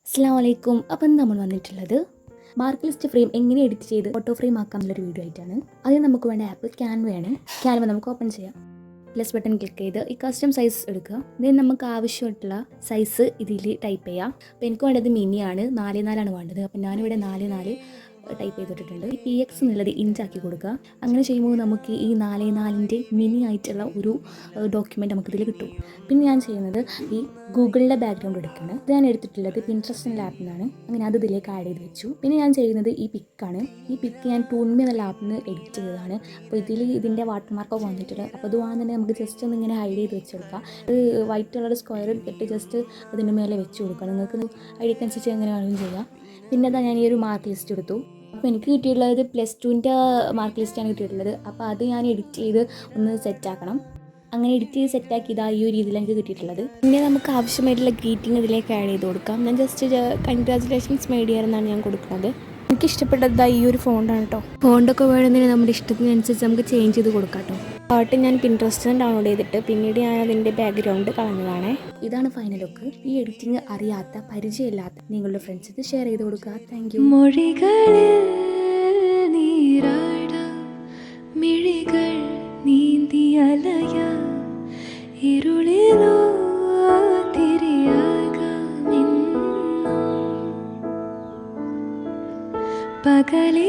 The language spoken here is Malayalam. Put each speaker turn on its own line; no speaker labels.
അസ്സലാമലൈക്കും. അപ്പം നമ്മൾ വന്നിട്ടുള്ളത് മാർക്ക് ലിസ്റ്റ് ഫ്രെയിം എങ്ങനെ എഡിറ്റ് ചെയ്ത് ഫോട്ടോ ഫ്രെയിം ആക്കാം എന്നുള്ളൊരു വീഡിയോ ആയിട്ടാണ്. അതിന് നമുക്ക് വേണ്ട ആപ്പ് ക്യാൻവയാണ്. ക്യാൻവ നമുക്ക് ഓപ്പൺ ചെയ്യാം. പ്ലസ് ബട്ടൺ ക്ലിക്ക് ചെയ്ത് ഈ കസ്റ്റം സൈസ് എടുക്കുക. ദെൻ നമുക്ക് ആവശ്യമായിട്ടുള്ള സൈസ് ഇതിൽ ടൈപ്പ് ചെയ്യാം. അപ്പോൾ എനിക്ക് വേണ്ടത് മിനിയാണ്, 4:4 വേണ്ടത്. അപ്പം ഞാനിവിടെ 4:4 ടൈപ്പ് ചെയ്തിട്ടുണ്ട്. ഈ PX എന്നുള്ളത് ഇഞ്ചാക്കി കൊടുക്കുക. അങ്ങനെ ചെയ്യുമ്പോൾ നമുക്ക് ഈ 4:4 മിനി ആയിട്ടുള്ള ഒരു ഡോക്യുമെൻറ്റ് നമുക്കിതിൽ കിട്ടും. പിന്നെ ഞാൻ ചെയ്യുന്നത് ഈ ഗൂഗിളിൻ്റെ ബാക്ക്ഗ്രൗണ്ട് എടുക്കുകയാണ്. ഇത് ഞാൻ എടുത്തിട്ടുള്ളത് പിൻട്രസ്റ്റ് എന്ന ആപ്പിൽ നിന്നാണ്. അങ്ങനെ അത് ഇതിലേക്ക് ആഡ് ചെയ്ത് വെച്ചു. പിന്നെ ഞാൻ ചെയ്യുന്നത് ഈ പിക്കാണ്. ഈ പിക്ക് ഞാൻ ടൂൺമി എന്നുള്ള ആപ്പിൽ നിന്ന് എഡിറ്റ് ചെയ്തതാണ്. അപ്പോൾ ഇതിൻ്റെ വാട്ടർമാർക്കൊക്കെ വന്നിട്ടുണ്ട്. അപ്പോൾ അത് വാങ്ങുന്നുണ്ടെങ്കിൽ നമുക്ക് ജസ്റ്റ് ഒന്ന് ഇങ്ങനെ ഹൈഡ് ചെയ്ത് വെച്ചെടുക്കാം. ഇത് വൈറ്റ് കളർ സ്ക്വയർ എടുത്തിട്ട് ജസ്റ്റ് അതിൻ്റെ മേലെ വെച്ച് കൊടുക്കാം. നിങ്ങൾക്ക് ഐഡിയക്കനുസരിച്ച് എങ്ങനെ വേണമെങ്കിലും ചെയ്യാം. പിന്നെ അതാ ഞാൻ ഈ ഒരു മാർക്ക് ലിസ്റ്റ് എടുത്തു. അപ്പോൾ എനിക്ക് കിട്ടിയിട്ടുള്ളത് +2ൻ്റെ മാർക്ക് ലിസ്റ്റാണ് കിട്ടിയിട്ടുള്ളത്. അപ്പോൾ അത് ഞാൻ എഡിറ്റ് ചെയ്ത് ഒന്ന് സെറ്റാക്കണം. അങ്ങനെ എഡിറ്റ് ചെയ്ത് സെറ്റാക്കി ഇതാ ഈ ഒരു രീതിയിലാണ് എനിക്ക് കിട്ടിയിട്ടുള്ളത്. പിന്നെ നമുക്ക് ആവശ്യമായിട്ടുള്ള ഗ്രീറ്റിംഗ് ഇതിലേക്ക് ആഡ് ചെയ്ത് കൊടുക്കാം. ഞാൻ ജസ്റ്റ് കൺഗ്രാജുലേഷൻസ് മൈ ഡിയർ എന്നാണ് ഞാൻ കൊടുക്കുന്നത്. എനിക്കിഷ്ടപ്പെട്ടത് ഈ ഒരു ഫോണ്ടാണ് കേട്ടോ. ഫോണ്ടൊക്കെ വേണമെങ്കിൽ നമ്മുടെ ഇഷ്ടത്തിനനുസരിച്ച് നമുക്ക് ചേഞ്ച് ചെയ്ത് കൊടുക്കാം കേട്ടോ. പാട്ട് ഞാൻ പിൻട്രസ്റ്റിൽ ഡൗൺലോഡ് ചെയ്തിട്ട് പിന്നീട് ഞാൻ അതിൻ്റെ ബാക്ക്ഗ്രൗണ്ട് കളഞ്ഞതാണ്. ഇതാണ് ഫൈനൽ ലുക്ക്. ഈ എഡിറ്റിംഗ് അറിയാത്ത പരിചയമില്ലാത്ത നിങ്ങളുടെ ഫ്രണ്ട്സ് ഇത് ഷെയർ ചെയ്ത് കൊടുക്കുക. Thank you.
പകലേ